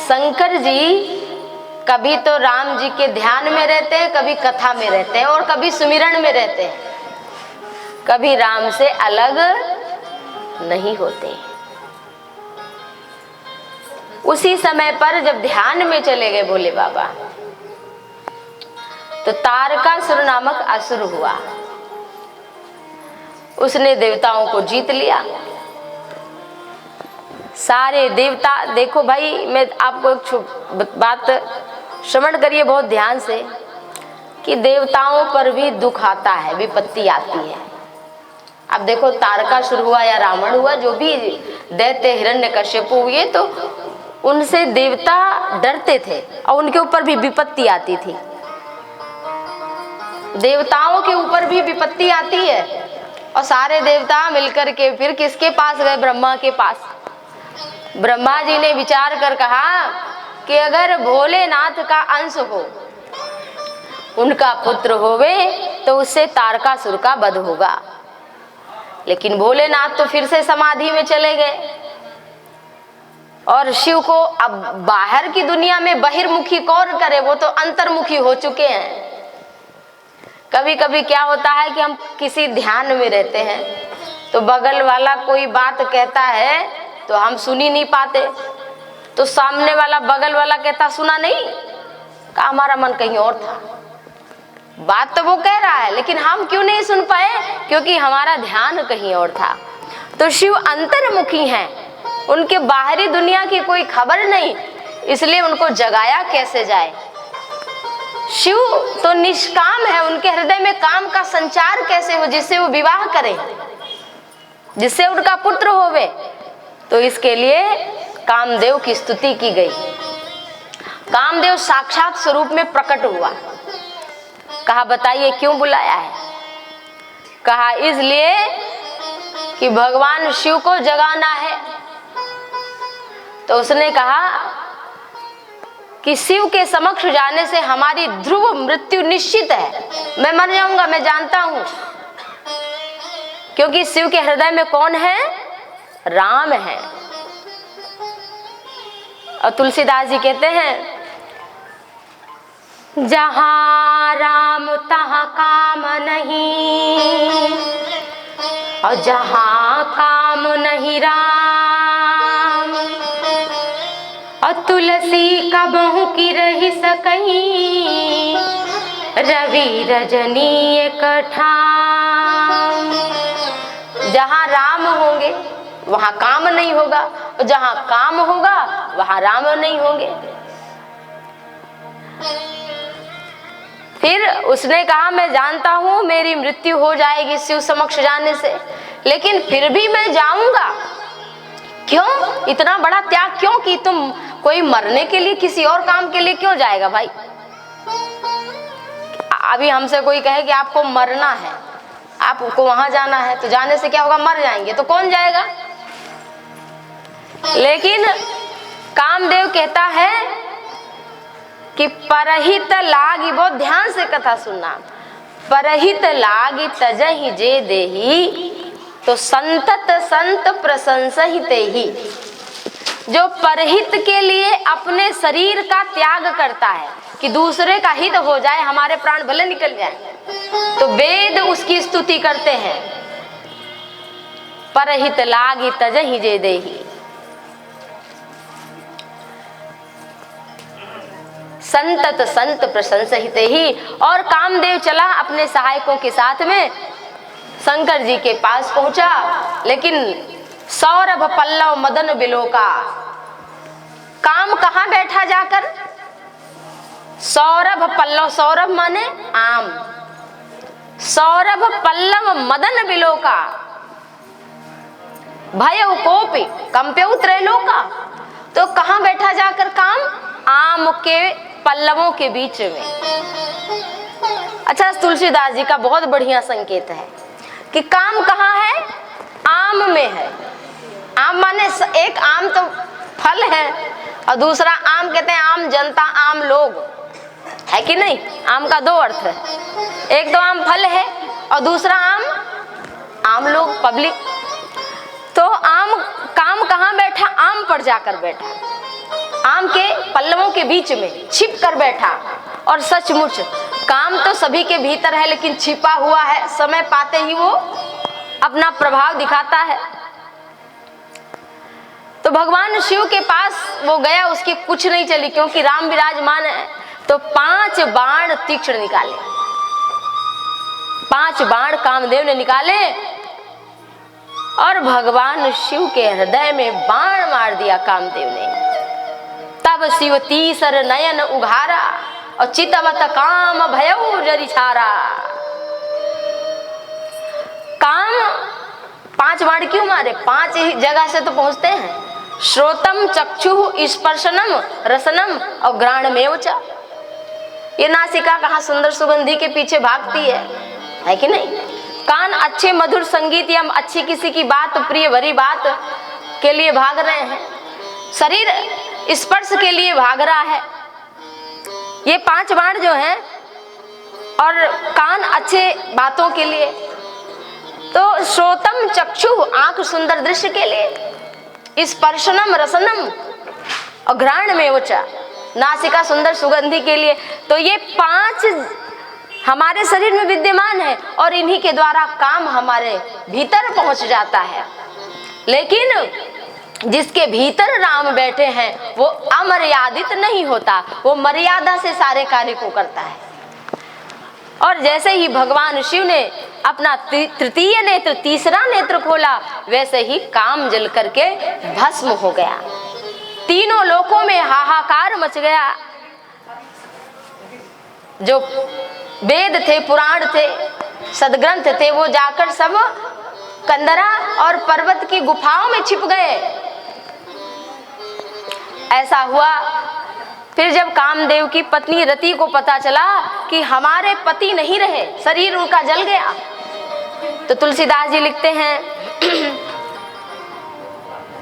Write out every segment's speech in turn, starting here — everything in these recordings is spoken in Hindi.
शंकर जी कभी तो राम जी के ध्यान में रहते हैं, कभी कथा में रहते हैं और कभी सुमिरन में रहते हैं, कभी राम से अलग नहीं होते। उसी समय पर जब ध्यान में चले गए भोले बाबा, तो तारकासुर नामक असुर हुआ। उसने देवताओं को जीत लिया। सारे देवता, देखो भाई मैं आपको एक बात श्रवण करिए बहुत ध्यान से, कि देवताओं पर भी दुख आता है, विपत्ति आती है। अब देखो तारकासुर हुआ या रावण हुआ, जो भी दैत्य हिरण्यकश्यप हुए, तो उनसे देवता डरते थे और उनके ऊपर भी विपत्ति आती थी। देवताओं के ऊपर भी विपत्ति आती है और सारे देवता मिलकर के फिर किसके पास गए? ब्रह्मा के पास। ब्रह्मा जी ने विचार कर कहा कि अगर भोलेनाथ का अंश हो, उनका पुत्र होवे, तो उससे तारकासुर का वध होगा। लेकिन भोलेनाथ तो फिर से समाधि में चले गए और शिव को अब बाहर की दुनिया में बहिर्मुखी कौन करे, वो तो अंतर्मुखी हो चुके हैं। कभी कभी क्या होता है कि हम किसी ध्यान में रहते हैं तो बगल वाला कोई बात कहता है तो हम सुन ही नहीं पाते, तो सामने वाला बगल वाला कहता सुना नहीं, का हमारा मन कहीं और था। बात तो वो कह रहा है लेकिन हम क्यों नहीं सुन पाए? क्योंकि हमारा ध्यान कहीं और था। तो शिव अंतर्मुखी हैं, उनके बाहरी दुनिया की कोई खबर नहीं, इसलिए उनको जगाया कैसे जाए। शिव तो निष्काम है, उनके हृदय में काम का संचार कैसे हो जिससे वो विवाह करें, जिससे उनका पुत्र होवे। तो इसके लिए कामदेव की स्तुति की गई। कामदेव साक्षात स्वरूप में प्रकट हुआ। कहा बताइए क्यों बुलाया है? कहा इसलिए कि भगवान शिव को जगाना है। तो उसने कहा कि शिव के समक्ष जाने से हमारी ध्रुव मृत्यु निश्चित है, मैं मर जाऊंगा, मैं जानता हूं। क्योंकि शिव के हृदय में कौन है? राम है। और तुलसीदास जी कहते हैं, जहां राम तहां काम नहीं, और जहां काम नहीं राम, और तुलसी कबहू की रही सकहीं, रवि रजनी एक ठाम। जहां राम होंगे वहां काम नहीं होगा, और जहां काम होगा वहां राम नहीं होंगे। फिर उसने कहा मैं जानता हूं मेरी मृत्यु हो जाएगी शिव समक्ष जाने से, लेकिन फिर भी मैं जाऊंगा। क्यों? इतना बड़ा त्याग क्यों? कि तुम कोई मरने के लिए, किसी और काम के लिए क्यों जाएगा भाई? अभी हमसे कोई कहे कि आपको मरना है, आपको वहां जाना है, तो जाने से क्या होगा? मर जाएंगे, तो कौन जाएगा? लेकिन कामदेव कहता है कि परहित लागी, बहुत ध्यान से कथा सुनना, परहित लागी तजहि जे देही, तो संतत संत प्रशंसित ही। जो परहित के लिए अपने शरीर का त्याग करता है कि दूसरे का हित हो जाए, हमारे प्राण भले निकल जाए, तो वेद उसकी स्तुति करते हैं। परहित लागी तजहि जे देही, संतत संत प्रशंसित ही। और कामदेव चला अपने सहायकों के साथ में शंकर जी के पास पहुंचा, लेकिन सौरभ पल्लव मदन बिलोका। काम कहां बैठा जाकर? सौरभ पल्लव, सौरभ माने आम, सौरभ पल्लव मदन बिलोका, भय कोपि कंप्यौ त्रैलोका। तो कहां बैठा जाकर काम? आम के पल्लवों के बीच में। अच्छा, तुलसीदास जी का बहुत बढ़िया संकेत है कि काम कहाँ है? आम में है। आम माने एक आम तो फल है और दूसरा आम कहते हैं आम जनता, आम लोग, है कि नहीं? आम का दो अर्थ है, एक तो आम फल है और दूसरा आम लोग, पब्लिक। तो आम काम कहाँ बैठा? आम पर जाकर बैठा। आम के पल्लवों के बीच में छिप कर बैठा। और सचमुच काम तो सभी के भीतर है, लेकिन छिपा हुआ है, समय पाते ही वो अपना प्रभाव दिखाता है। तो भगवान शिव के पास वो गया, उसकी कुछ नहीं चली, क्योंकि राम विराजमान है। तो 5 बाण तीक्ष्ण निकाले, 5 बाण कामदेव ने निकाले और भगवान शिव के हृदय में बाण मार दिया कामदेव ने। तब शिव तीसर नयन उघारा और चितवत काम भयउ जरि छारा। काम 5 बाण क्यों मारे? 5 ही जगह से तो पहुंचते हैं। श्रोतम चक्षु स्पर्शनम रसनम और घ्राणमेव च। ये नासिका कहाँ सुंदर सुगंधी के पीछे भागती है कि नहीं? कान अच्छे मधुर संगीत या अच्छी किसी की बात, प्रिय भरी बात के लिए भाग रहे हैं। शरीर स्पर्श के लिए भाग रहा है। ये 5 बाण जो हैं, और कान अच्छे बातों के लिए, तो श्रोतम चक्षु आंख सुंदर दृश्य के लिए, स्पर्शनम रसनम और घ्राणमेव च नासिका सुंदर सुगंधी के लिए। तो ये 5 हमारे शरीर में विद्यमान है और इन्हीं के द्वारा काम हमारे भीतर पहुंच जाता है। लेकिन जिसके भीतर राम बैठे हैं वो अमर्यादित नहीं होता, वो मर्यादा से सारे कार्य को करता है। और जैसे ही भगवान शिव ने अपना तृतीय नेत्र, तीसरा नेत्र खोला, वैसे ही काम जल करके भस्म हो गया। तीनों लोकों में हाहाकार मच गया। जो वेद थे, पुराण थे, सदग्रंथ थे, वो जाकर सब कंदरा और पर्वत की गुफाओं में छिप गए। ऐसा हुआ। फिर जब कामदेव की पत्नी रति को पता चला कि हमारे पति नहीं रहे, शरीर उनका जल गया, तो तुलसीदास जी लिखते हैं,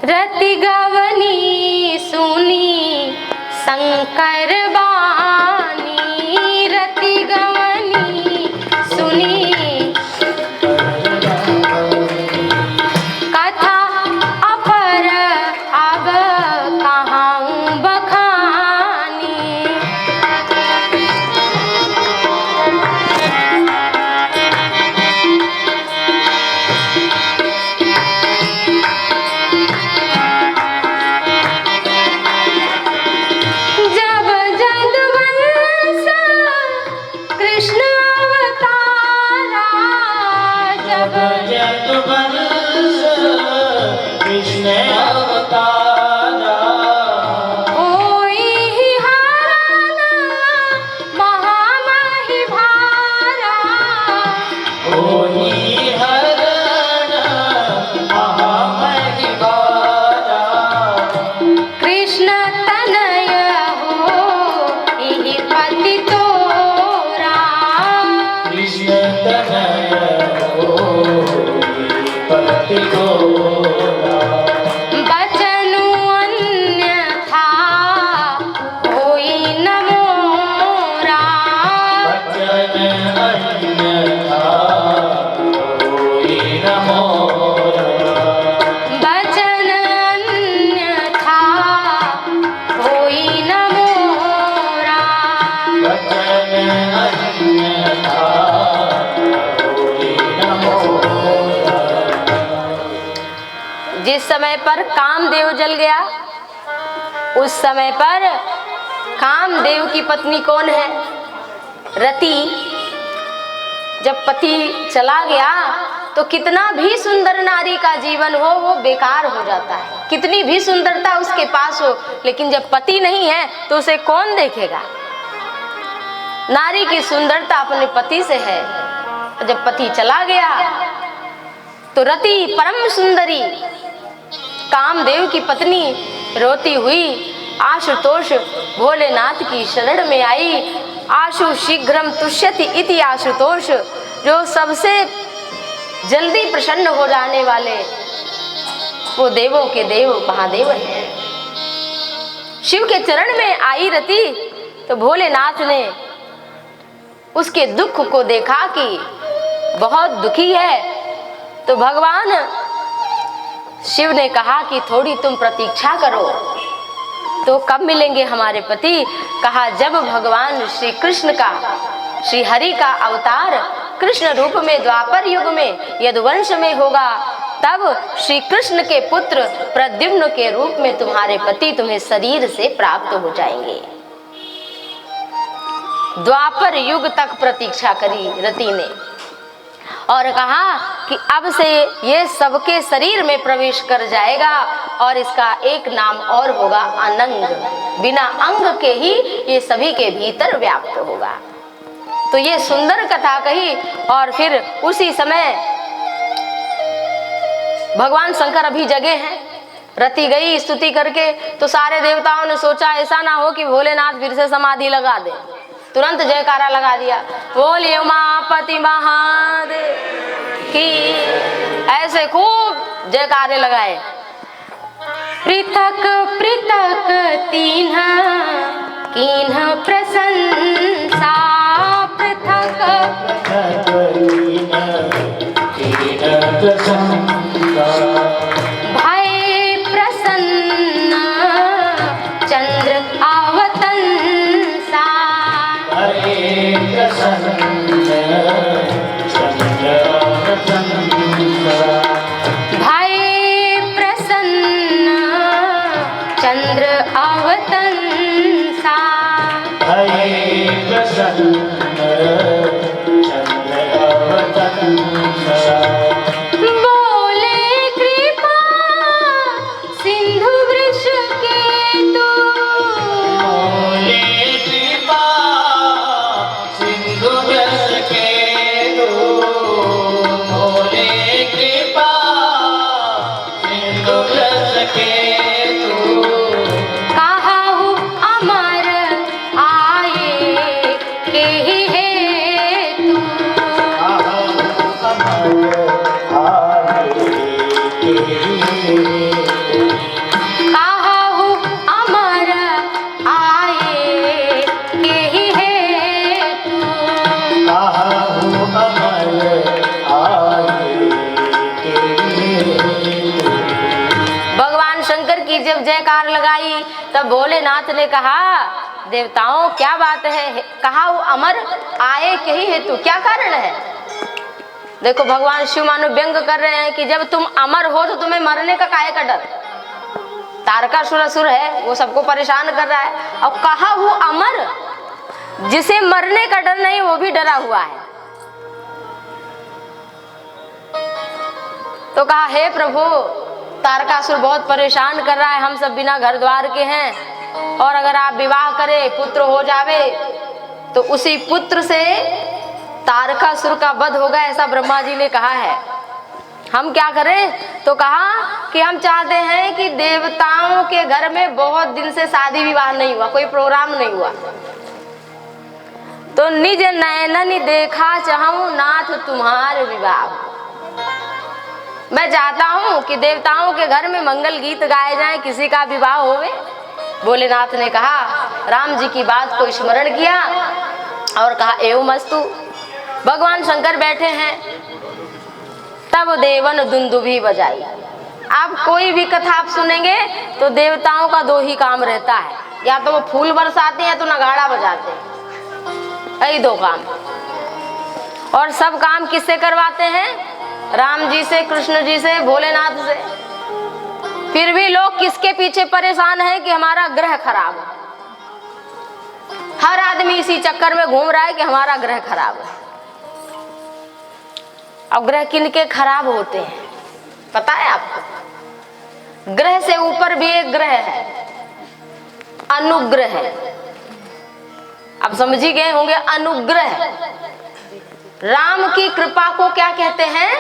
रति गवनी सुनी शंकर बानी, रति गवनी सुनी कथा अपर अब कहाँ बखानी। जिस समय पर कामदेव जल गया, उस समय पर कामदेव की पत्नी कौन है? रति। जब पति चला गया तो कितना भी सुंदर नारी का जीवन हो वो बेकार हो जाता है। कितनी भी सुंदरता उसके पास हो, लेकिन जब पति नहीं है तो उसे कौन देखेगा? नारी की सुंदरता अपने पति से है। जब पति चला गया तो रति परम सुंदरी कामदेव की पत्नी रोती हुई आशुतोष भोलेनाथ की शरण में आई। आशु शीघ्रम तुष्यति इति आशुतोष, जो सबसे जल्दी प्रसन्न हो जाने वाले वो देवों के देव महादेव हैं। शिव के चरण में आई रति तो भोलेनाथ ने उसके दुख को देखा कि बहुत दुखी है, तो भगवान शिव ने कहा कि थोड़ी तुम प्रतीक्षा करो, तो कब मिलेंगे हमारे पति? कहा जब भगवान श्री कृष्ण का, श्री हरि का अवतार कृष्ण रूप में द्वापर युग में यदुवंश में होगा, तब श्री कृष्ण के पुत्र प्रद्युम्न के रूप में तुम्हारे पति तुम्हें शरीर से प्राप्त हो जाएंगे। द्वापर युग तक प्रतीक्षा करी रति ने और कहा कि अब से ये सबके शरीर में प्रवेश कर जाएगा और इसका एक नाम और होगा अनंग, बिना अंग के ही ये सभी के भीतर व्याप्त होगा। तो ये सुंदर कथा कही और फिर उसी समय भगवान शंकर अभी जगे हैं। रति गई स्तुति करके तो सारे देवताओं ने सोचा ऐसा ना हो कि भोलेनाथ फिर से समाधि लगा दे, तुरंत जयकारा लगा दिया, बोलिए उमापति महादेव की, ऐसे खूब जयकारे लगाए। पृथक पृथक तीन्हा कीन्हा प्रशंसा, पृथक भय प्रसन्न चंद्र आवतंसा, भय प्रसन्न चंद्र आवतंसा, भय प्रसन्न चंद्र आवतंसा, बोले कृपा सिंधु वृष केतु, बोले कृपा सिंधु वृष केतु, बोले कृपा सिंधु वृष केतु, कहाहु अमर आए के हेतु, कहाहु अमर आए के हेतु, कहाहु अमर आए के हेतु। भगवान शंकर की जब जयकार लगाई तब भोलेनाथ ने कहा देवताओं क्या बात है, कहा वो अमर आए के ही हेतु, क्या कारण है? देखो भगवान शिव मानो व्यंग कर रहे हैं कि जब तुम अमर हो तो तुम्हें मरने का काहे का डर? तारकासुर असुर है, वो सबको परेशान कर रहा है, और कहा वो अमर, जिसे मरने का डर नहीं वो भी डरा हुआ है। तो कहा हे प्रभु, तारकासुर बहुत परेशान कर रहा है, हम सब बिना घर द्वार के हैं, और अगर आप विवाह करें पुत्र हो जावे तो उसी पुत्र से तारकासुर का वध होगा, ऐसा ब्रह्मा जी ने कहा है। हम क्या करें? तो कहा कि हम चाहते हैं कि देवताओं के घर में बहुत दिन से शादी विवाह नहीं हुआ, कोई प्रोग्राम नहीं हुआ, तो निज नयननि देखा चाहूं नाथ तुम्हारे विवाह। मैं चाहता हूं कि देवताओं के घर में मंगल गीत गाए जाएं, किसी का विवाह होवे। भोलेनाथ ने कहा, राम जी की बात को स्मरण किया और कहा एवं अस्तु। भगवान शंकर बैठे हैं, तब देवन दुंदुभी बजाई। आप कोई भी कथा आप सुनेंगे तो देवताओं का दो ही काम रहता है, या तो वो फूल बरसाते हैं तो नगाड़ा बजाते हैं, यही दो काम। और सब काम किससे करवाते हैं? राम जी से, कृष्ण जी से, भोलेनाथ से। फिर भी लोग किसके पीछे परेशान हैं कि हमारा ग्रह खराब है। हर आदमी इसी चक्कर में घूम रहा है कि हमारा ग्रह खराब है। अब ग्रह किनके खराब होते हैं पता है आपको? ग्रह से ऊपर भी एक ग्रह है, अनुग्रह। अब समझी गए होंगे, अनुग्रह। राम की कृपा को क्या कहते हैं?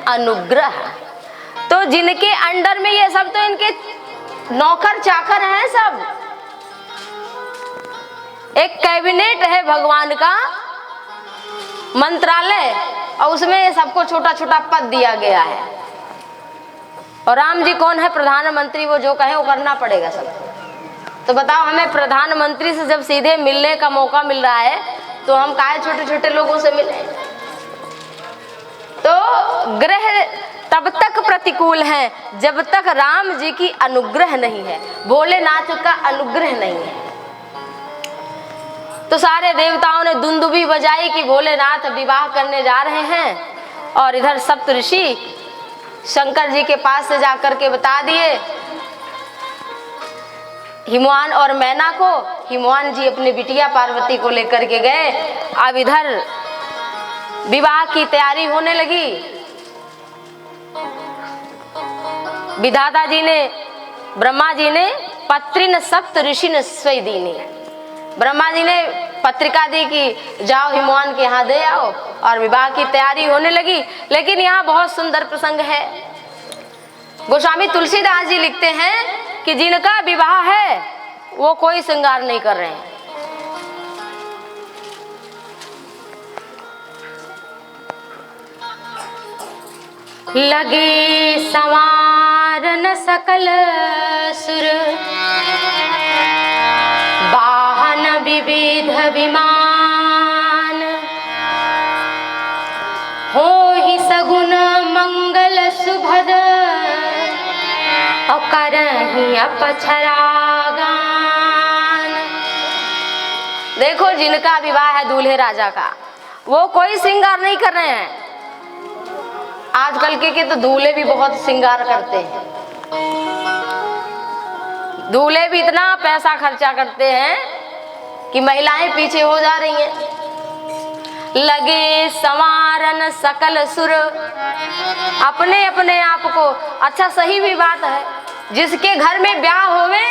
अनुग्रह। तो जिनके अंडर में ये सब, तो इनके नौकर चाकर हैं सब। एक कैबिनेट है भगवान का, मंत्रालय, और उसमें सबको छोटा छोटा पद दिया गया है। और राम जी कौन है? प्रधानमंत्री। वो जो कहे वो करना पड़ेगा सबको। तो बताओ, हमें प्रधानमंत्री से जब सीधे मिलने का मौका मिल रहा है तो हम काहे छोटे छोटे लोगों से मिले? तो ग्रह तब तक प्रतिकूल हैं जब तक राम जी की अनुग्रह नहीं है, भोलेनाथ का अनुग्रह नहीं है। तो सारे देवताओं ने दुंदुभी बजाई कि भोलेनाथ विवाह करने जा रहे हैं, और इधर सप्तऋषि शंकर जी के पास से जाकर के बता दिए हिमवान और मैना को। हिमवान जी अपनी बिटिया पार्वती को लेकर के गए। अब इधर विवाह की तैयारी होने लगी। विधाता जी ने, ब्रह्मा जी ने पत्रिन सप्त ऋषि न स्वै दीनी, ब्रह्मा जी ने पत्रिका दी कि जाओ हिमवान के यहाँ दे आओ, और विवाह की तैयारी होने लगी। लेकिन यहाँ बहुत सुंदर प्रसंग है। गोस्वामी तुलसीदास जी लिखते हैं कि जिनका विवाह है वो कोई श्रृंगार नहीं कर रहे हैं। लगे संवारन सकल सुर, वाहन विविध विमान, हो ही सगुन मंगल सुभद, और करहि अपछरा गान। देखो जिनका विवाह है दूल्हे राजा का, वो कोई श्रृंगार नहीं कर रहे हैं। आजकल के तो दूल्हे भी बहुत श्रृंगार करते हैं। दूल्हे भी इतना पैसा खर्चा करते हैं कि महिलाएं पीछे हो जा रही हैं। लगे संवारन सकल सुर, अपने अपने आप को, अच्छा सही भी बात है, जिसके घर में ब्याह होवे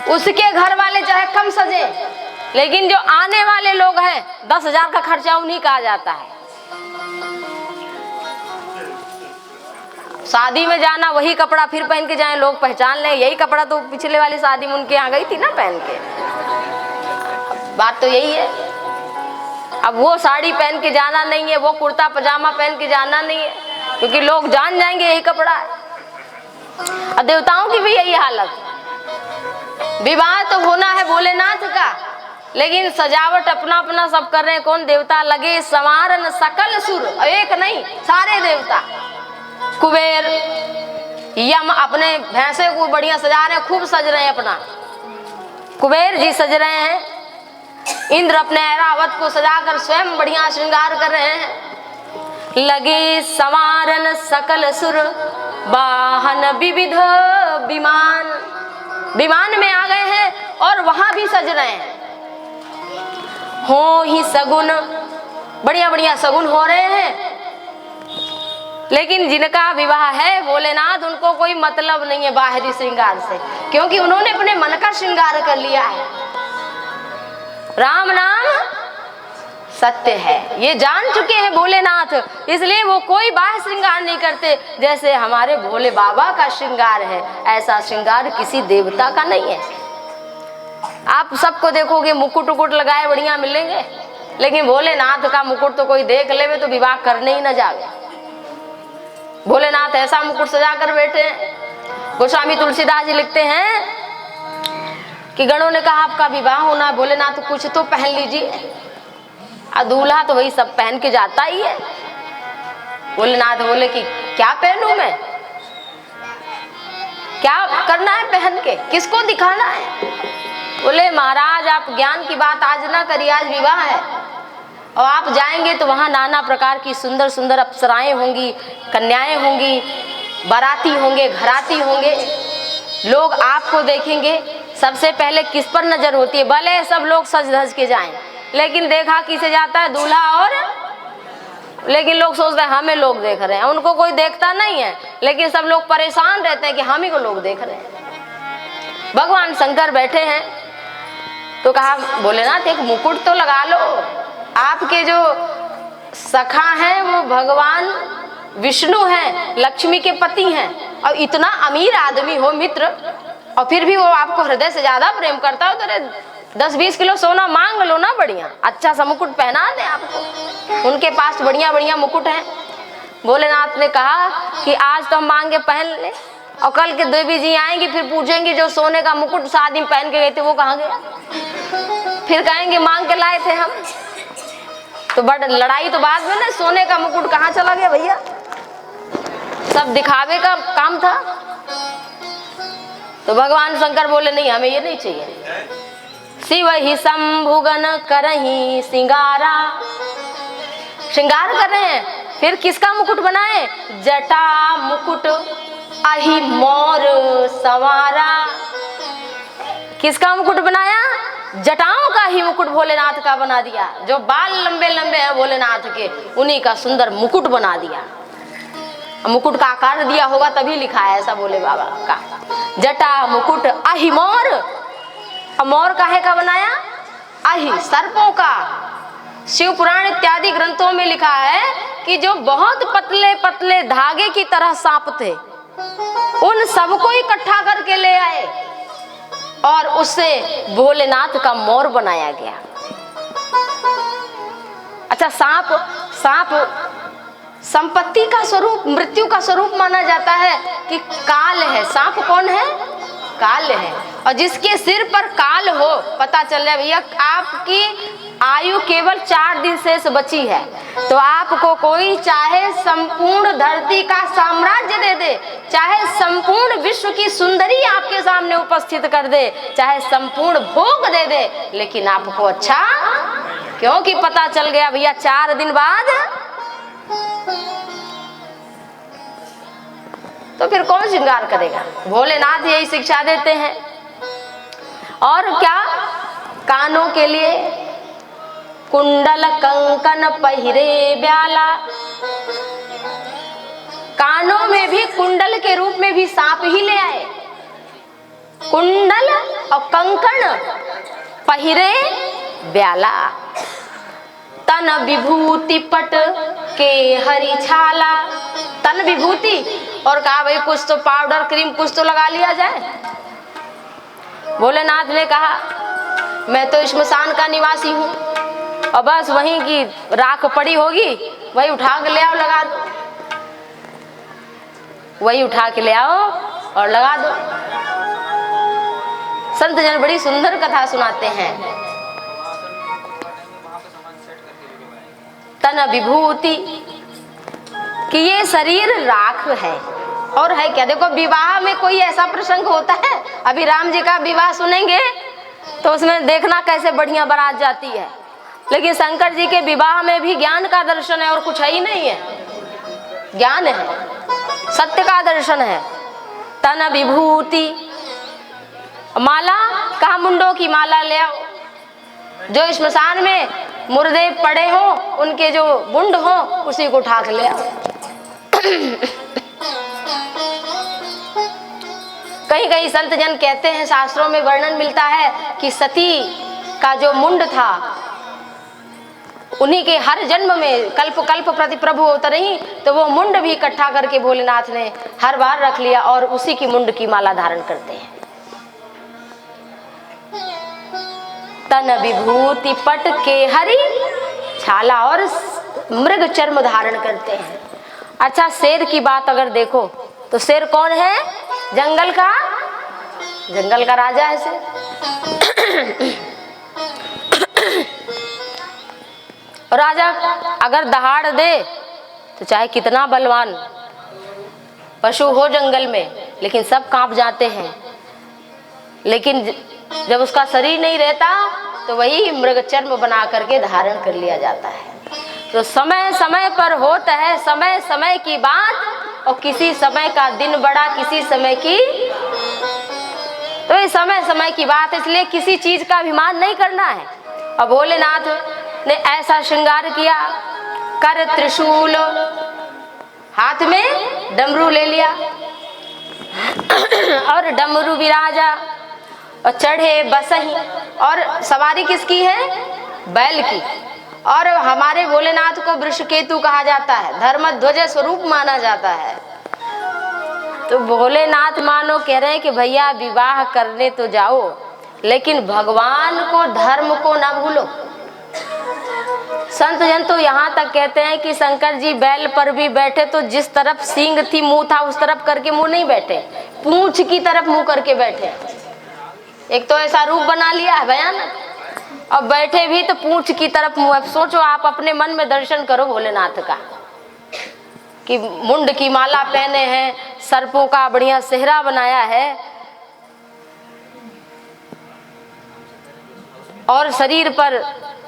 उसके घर वाले चाहे कम सजे, लेकिन जो आने वाले लोग हैं 10,000 का खर्चा उन्हीं का आ जाता है। शादी में जाना वही कपड़ा फिर पहन के जाएं, लोग पहचान लें यही कपड़ा तो पिछले वाली शादी में उनके यहाँ गई थी ना पहन के। बात तो यही है। अब वो साड़ी पहन के जाना नहीं है, वो कुर्ता पजामा पहन के जाना नहीं है, क्योंकि लोग जान जाएंगे यही कपड़ा है। और देवताओं की भी यही हालत। विवाह तो होना है भोलेनाथ का, लेकिन सजावट अपना अपना सब कर रहे हैं। कौन देवता? लगे संवारन सकल सुर, एक नहीं सारे देवता। कुबेर यम अपने भैंसे को बढ़िया सजा रहे हैं, खूब सज रहे हैं अपना। कुबेर जी सज रहे हैं, इंद्र अपने ऐरावत को सजाकर स्वयं बढ़िया श्रृंगार कर रहे हैं। लगे संवारन सकल सुर, वाहन विविध विमान, विमान में आ गए हैं और वहां भी सज रहे हैं। हो ही सगुन, बढ़िया बढ़िया सगुन हो रहे हैं। लेकिन जिनका विवाह है भोलेनाथ, उनको कोई मतलब नहीं है बाहरी श्रृंगार से, क्योंकि उन्होंने अपने मन का श्रृंगार कर लिया है। राम नाम सत्य है, ये जान चुके हैं भोलेनाथ, इसलिए वो कोई बाह्य श्रृंगार नहीं करते। जैसे हमारे भोले बाबा का श्रृंगार है, ऐसा श्रृंगार किसी देवता का नहीं है। आप सबको देखोगे मुकुट उकुट लगाए बढ़िया मिलेंगे, लेकिन भोलेनाथ का मुकुट तो कोई देख लेवे तो विवाह करने ही न जावे। भोलेनाथ ऐसा मुकुट सजा कर बैठे हैं। गोस्वामी तुलसीदास जी लिखते हैं कि गणों ने कहा आपका विवाह होना है, भोलेनाथ कुछ तो पहन लीजिए। और दूल्हा तो वही सब पहन के जाता ही है। भोलेनाथ बोले कि क्या पहनूं मैं, क्या करना है पहन के, किसको दिखाना है? बोले महाराज आप ज्ञान की बात आज ना करिए, आज विवाह है और आप जाएंगे तो वहाँ नाना प्रकार की सुंदर सुंदर अप्सराएं होंगी, कन्याएं होंगी, बाराती होंगे, घराती होंगे। लोग आपको देखेंगे, सबसे पहले किस पर नजर होती है? भले सब लोग सज धज के जाएं, लेकिन देखा किसे जाता है? दूल्हा और, लेकिन लोग सोचते हैं हमें लोग देख रहे हैं, उनको कोई देखता नहीं है, लेकिन सब लोग परेशान रहते हैं कि हम ही को लोग देख रहे हैं। भगवान शंकर बैठे हैं तो कहा भोलेनाथ एक मुकुट तो लगा लो। आपके जो सखा हैं वो भगवान विष्णु हैं, लक्ष्मी के पति हैं, और इतना अमीर आदमी हो मित्र, और फिर भी वो आपको हृदय से ज्यादा प्रेम करता हो, तो 10-20 किलो सोना मांग लो ना, बढ़िया अच्छा सा मुकुट पहना दे आपको। उनके पास बढ़िया बढ़िया मुकुट है। भोलेनाथ ने कहा कि आज तो हम मांगे पहन ले, और कल के देवी जी आएंगी फिर पूछेंगे जो सोने का मुकुट शादी में पहन के गए थे वो कहाँ गया? फिर कहेंगे मांग के लाए थे हम। तो बड़ लड़ाई तो बाद में ना, सोने का मुकुट कहाँ चला गया भैया? सब दिखावे का काम था। तो भगवान शंकर बोले नहीं, हमें ये नहीं चाहिए। शिव ही शंभुगन करही सिंगारा, श्रृंगार कर रहे हैं, फिर किसका मुकुट बनाए? जटा मुकुट अहि मोर संवारा। किसका मुकुट बनाया? जटाओं का ही मुकुट भोलेनाथ का बना दिया। जो बाल लंबे लंबे हैं भोलेनाथ के, उन्हीं का सुंदर मुकुट बना दिया। मुकुट का आकार दिया होगा तभी लिखा है ऐसा भोले बाबा का। जटा मुकुट अहि मोर, मोर काहे का बनाया? अहि, सर्पों का। शिव पुराण इत्यादि ग्रंथों में लिखा है कि जो बहुत पतले पतले धागे की तरह सांप थे, उन सबको इकट्ठा करके ले आए और उससे भोलेनाथ का मोर बनाया गया। अच्छा, सांप संपत्ति का स्वरूप, मृत्यु का स्वरूप माना जाता है कि काल है। सांप कौन है? काल है। और जिसके सिर पर काल हो, पता चल जाए भैया आपकी आयु केवल 4 दिन शेष बची है, तो आपको कोई चाहे संपूर्ण धरती का साम्राज्य दे दे, चाहे संपूर्ण विश्व की सुंदरी आपके सामने उपस्थित कर दे, चाहे संपूर्ण भोग दे दे, लेकिन आपको अच्छा, क्योंकि पता चल गया भैया 4 दिन बाद, तो फिर कौन श्रृंगार करेगा? भोलेनाथ यही शिक्षा देते हैं। और क्या? कानों के लिए कुंडल कंकन पहिरे ब्याला। कानों में भी कुंडल के रूप में भी सांप ही ले आए। कुंडल और कंकण पहिरे ब्याला। तन विभूति पट के हरी छाला। तन विभूति, और कहा भाई कुछ तो पाउडर क्रीम कुछ तो लगा लिया जाए। भोलेनाथ ने कहा मैं तो श्मशान का निवासी हूँ, और बस वहीं की राख पड़ी होगी, वही उठा के ले आओ लगा दो, वही उठा के ले आओ और लगा दो। संत जन बड़ी सुंदर कथा सुनाते हैं। तन विभूति कि ये शरीर राख है और है क्या। देखो विवाह में कोई ऐसा प्रसंग होता है, अभी राम जी का विवाह सुनेंगे तो उसमें देखना कैसे बढ़िया बारात जाती है, लेकिन शंकर जी के विवाह में भी ज्ञान का दर्शन है और कुछ है ही नहीं है, ज्ञान है, सत्य का दर्शन है। तन विभूति, माला कहा? मुंडों की माला ले आओ। जो श्मशान में मुर्दे पड़े हो उनके जो मुंड हो उसी को उठा के ले आओ। कहीं कहीं संत जन कहते हैं, शास्त्रों में वर्णन मिलता है कि सती का जो मुंड था उन्हीं के हर जन्म में कल्प कल्प प्रति प्रभु अवतरे ही, तो वो मुंड भी इकट्ठा करके भोलेनाथ ने हर बार रख लिया और उसी की मुंड की माला धारण करते हैं। तन विभूति पट के हरी छाला, और मृग चर्म धारण करते हैं। अच्छा, शेर की बात अगर देखो तो शेर कौन है? जंगल का राजा है शेर। राजा अगर दहाड़ दे तो चाहे कितना बलवान पशु हो जंगल में, लेकिन सब कांप जाते हैं। लेकिन जब उसका शरीर नहीं रहता तो वही मृग चर्म बना करके धारण कर लिया जाता है। तो समय समय पर होता है समय समय की बात, और किसी समय का दिन बड़ा, किसी समय की, तो ये समय समय की बात, इसलिए किसी चीज का अभिमान नहीं करना है। और भोलेनाथ ने ऐसा श्रृंगार किया, कर त्रिशूल, हाथ में डमरू ले लिया और डमरू विराजा, और चढ़े बसही, और सवारी किसकी है? बैल की। और हमारे भोलेनाथ को वृषकेतु कहा जाता है, धर्मध्वज स्वरूप माना जाता है। तो भोलेनाथ मानो कह रहे हैं कि भैया विवाह करने तो जाओ, लेकिन भगवान को, धर्म को ना भूलो। संत जन तो यहाँ तक कहते हैं कि शंकर जी बैल पर भी बैठे तो जिस तरफ सींग थी, मुंह था, उस तरफ करके मुंह नहीं बैठे, पूंछ की तरफ मुंह करके बैठे। एक तो ऐसा रूप बना लिया है भयानक, और बैठे भी तो पूंछ की तरफ मुंह। सोचो आप अपने मन में दर्शन करो भोलेनाथ का। कि मुंड की माला पहने हैं, सर्पों का बढ़िया सेहरा बनाया है और शरीर पर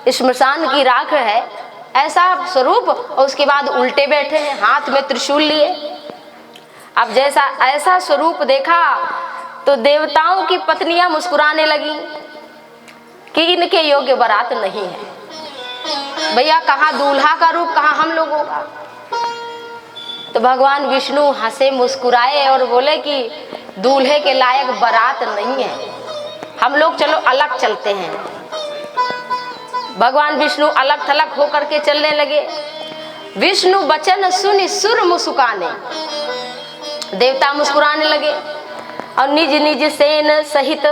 श्मशान की राख है, ऐसा स्वरूप। और उसके बाद उल्टे बैठे हैं, हाथ में त्रिशूल लिए। अब जैसा ऐसा स्वरूप देखा तो देवताओं की पत्नियां मुस्कुराने लगी कि इनके योग्य बारात नहीं है। भैया कहाँ दूल्हा का रूप, कहाँ हम लोगों का। तो भगवान विष्णु हंसे मुस्कुराए और बोले कि दूल्हे के लायक बारात नहीं है, हम लोग चलो अलग चलते हैं। भगवान विष्णु अलग थलग होकर के चलने लगे। विष्णु वचन सुनि सुर मुस्काने, देवता मुस्कुराने लगे और निज निज सेन सहित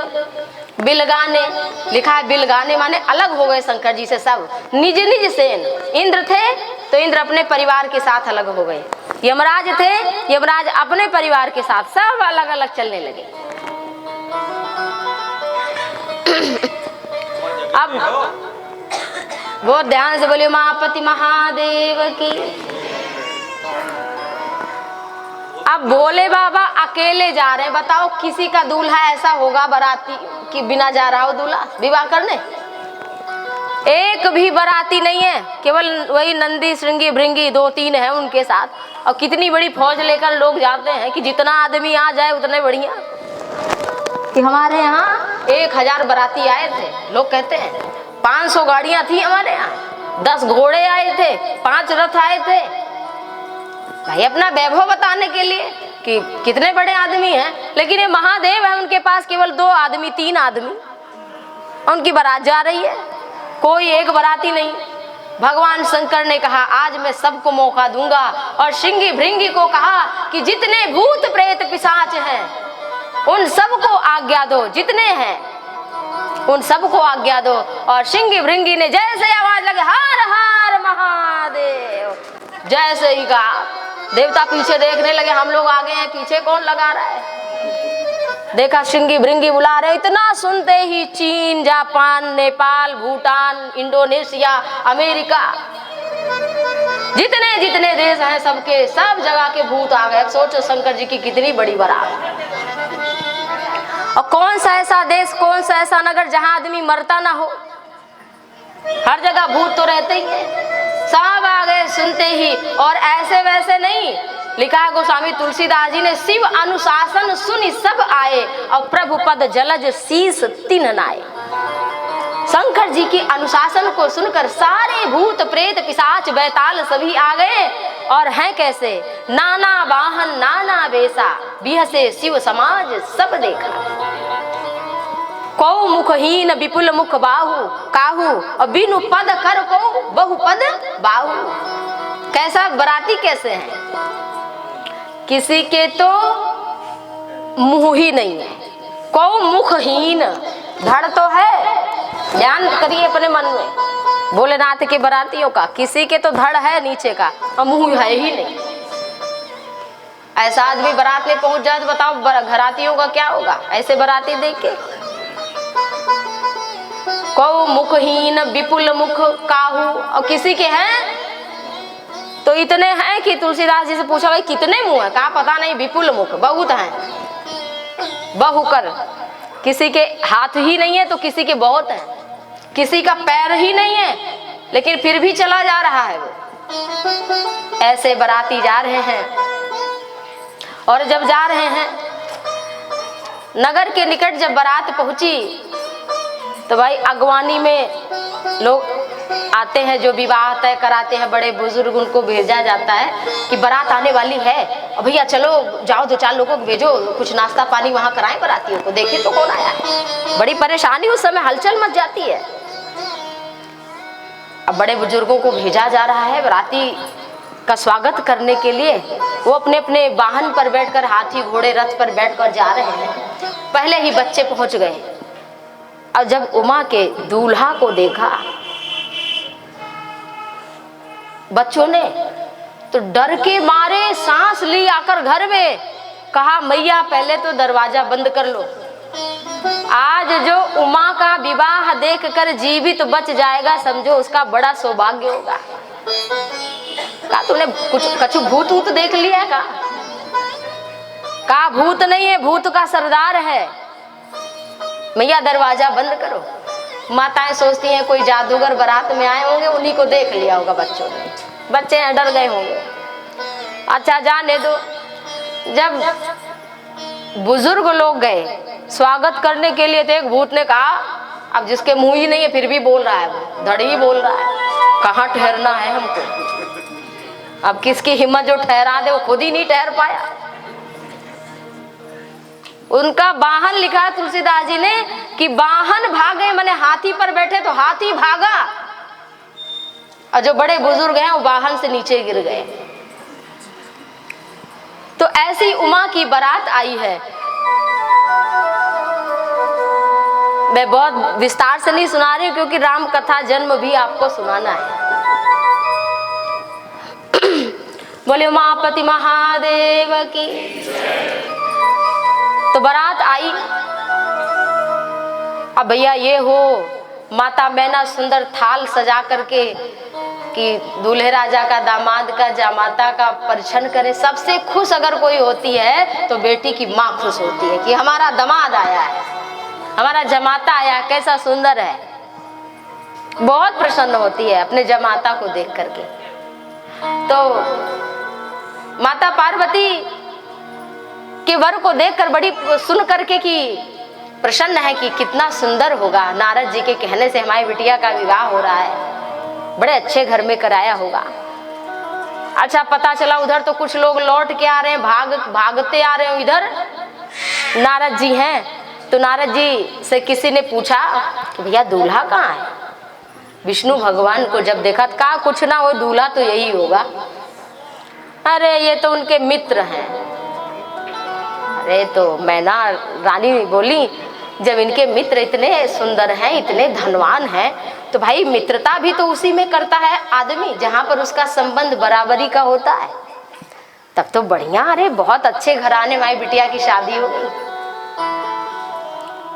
बिलगाने। लिखा है बिलगाने माने अलग हो गए शंकर जी से सब। निज निज सेन, इंद्र थे तो इंद्र अपने परिवार के साथ अलग हो गए, यमराज थे, यमराज अपने परिवार के साथ सब अलग अलग चलने लगे। अब वो ध्यान से बोलिए महापति महादेव की। अब भोले बाबा अकेले जा रहे हैं, बताओ किसी का दूल्हा ऐसा होगा बाराती कि बिना जा रहा हो दूल्हा विवाह करने? एक भी बाराती नहीं है, केवल वही नंदी श्रृंगी भृंगी 2-3 है उनके साथ। और कितनी बड़ी फौज लेकर लोग जाते हैं कि जितना आदमी आ जाए उतने बढ़िया। कि हमारे यहाँ 1000 बाराती आए थे, लोग कहते हैं 500 गाड़ियां थी हमारे यहाँ, 10 घोड़े आए थे, 5 रथ आए थे। भाई अपना वैभव बताने के लिए कि कितने बड़े आदमी हैं। लेकिन ये महादेव है, उनके पास केवल 2 आदमी 3 आदमी, उनकी बारात जा रही है, कोई एक बाराती नहीं। भगवान शंकर ने कहा आज मैं सबको मौका दूंगा और श्रृंगी भृंगी को कहा कि जितने भूत प्रेत पिशाच हैं उन सबको आज्ञा दो, जितने हैं उन सबको आज्ञा दो। और श्रृंगी भृंगी ने जैसे आवाज लगे हर हर महादेव, जैसे ही कहा देवता पीछे देखने लगे, हम लोग आगे हैं, पीछे कौन लगा रहा है। देखा श्रृंगी भृंगी बुला रहे, इतना सुनते ही चीन, Japan, Nepal, Bhutan, Indonesia, America, जितने जितने देश हैं सबके सब जगह के भूत आ गए। सोचो शंकर जी की कितनी बड़ी बारात। और कौन सा ऐसा देश, कौन सा ऐसा नगर जहां आदमी मरता ना हो? हर जगह भूत तो रहते ही हैं। सब आ गए सुनते ही। और ऐसे वैसे नहीं, लिखा है गोस्वामी तुलसीदास जी ने, शिव अनुशासन सुनि सब आए और प्रभु पद जलज शीस तिन्ह नाए। शंकर जी की अनुशासन को सुनकर सारे भूत प्रेत पिशाच बैताल सभी आ गए। और हैं कैसे? नाना वाहन नाना वेशा, बिहसे शिव समाज सब देखा। कौ मुखहीन विपुल मुख बाहु काहू, और बिनु पद कर को बहु पद बाहु। कैसा बाराती कैसे हैं? किसी के तो मुंह ही नहीं है, कौ मुखहीन, धड़ तो है। ध्यान करिए अपने मन में, भोलेनाथ के बारातियों का किसी के तो धड़ है नीचे का और मुंह है ही नहीं। ऐसा आदमी बारात में पहुंच जाए तो बताओ घरातियों का क्या होगा ऐसे बाराती देख के। कौ मुखहीन विपुल मुख काहू, और किसी के हैं तो इतने हैं कि तुलसीदास जी से पूछा भाई कितने मुंह है? कहा पता नहीं, विपुल मुख बहुत हैं, बहुकर। किसी के हाथ ही नहीं है तो किसी के बहुत है, किसी का पैर ही नहीं है लेकिन फिर भी चला जा रहा है वो। ऐसे बाराती जा रहे हैं। और जब जा रहे हैं नगर के निकट जब बारात पहुंची तो भाई अगवानी में लोग आते हैं जो विवाह तय कराते हैं, बड़े बुजुर्ग, उनको भेजा जाता है कि बारात आने वाली है और भैया चलो जाओ 2-4 लोगों को भेजो, कुछ नाश्ता पानी वहां कराएं बारातियों को, देखे तो कौन आया है। बड़ी परेशानी उस समय, हलचल मच जाती है। अब बड़े बुजुर्गों को भेजा जा रहा है बाराती का स्वागत करने के लिए। वो अपने अपने वाहन पर बैठकर, हाथी घोड़े रथ पर बैठकर जा रहे हैं। पहले ही बच्चे पहुंच गए और जब उमा के दूल्हा को देखा बच्चों ने तो डर के मारे सांस ली आकर घर में। कहा मैया पहले तो दरवाजा बंद कर लो, आज जो उमा का विवाह देखकर जीवित बच जाएगा समझो उसका बड़ा सौभाग्य होगा। कहा तूने कुछ कछु भूत ऊत देख लिया है? कहा भूत नहीं है, भूत का सरदार है। मैया दरवाजा बंद करो। माताएं सोचती हैं कोई जादूगर बारात में आए होंगे, उन्हीं को देख लिया होगा बच्चों ने, बच्चे डर गए होंगे। अच्छा जाने दो। जब बुजुर्ग लोग गए स्वागत करने के लिए तो एक भूत ने कहा, अब जिसके मुंह ही नहीं है फिर भी बोल रहा है, वो धड़ ही बोल रहा है, कहाँ ठहरना है हमको। अब किसकी हिम्मत जो ठहरा दे, वो खुद ही नहीं ठहर पाया। उनका वाहन लिखा है तुलसीदास जी ने कि वाहन भागे, माने हाथी पर बैठे तो हाथी भागा, और जो बड़े बुजुर्ग हैं वो वाहन से नीचे गिर गए। तो ऐसी उमा की बारात आई है। मैं बहुत विस्तार से नहीं सुना रही क्योंकि राम कथा जन्म भी आपको सुनाना है। बोले उमापति महादेव की। तो बारात आई। अब भैया ये हो, माता मैना सुंदर थाल सजा करके कि दूल्हे राजा का, दामाद का, जामाता का परिछन करे। सबसे खुश अगर कोई होती है तो बेटी की माँ खुश होती है कि हमारा दामाद आया है, हमारा जमाता आया, कैसा सुंदर है। बहुत प्रसन्न होती है अपने जमाता को देख करके। तो माता पार्वती के वर को देखकर बड़ी सुन करके कि प्रसन्न है कि कितना सुंदर होगा, नारद जी के कहने से हमारी बिटिया का विवाह हो रहा है, बड़े अच्छे घर में कराया होगा। अच्छा पता चला उधर तो कुछ लोग लौट के आ रहे हैं, भागते आ रहे हैं। इधर नारद जी हैं। तो नारद जी से किसी ने पूछा कि भैया दूल्हा कहाँ है? विष्णु भगवान को जब देखा तो कहा कुछ ना हो, दूल्हा तो यही होगा। अरे ये तो उनके मित्र हैं। अरे तो मैना रानी बोली जब इनके मित्र इतने सुंदर हैं, इतने धनवान हैं, तो भाई मित्रता भी तो उसी में करता है आदमी जहां पर उसका संबंध बराबरी का होता है। तब तो बढ़िया, अरे बहुत अच्छे घराने में बिटिया की शादी हो गई।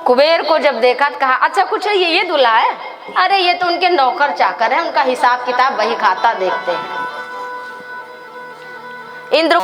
कुबेर को जब देखा तो कहा अच्छा कुछ ये दूल्हा है? अरे ये तो उनके नौकर चाकर है, उनका हिसाब किताब वही खाता देखते हैं। इंद्र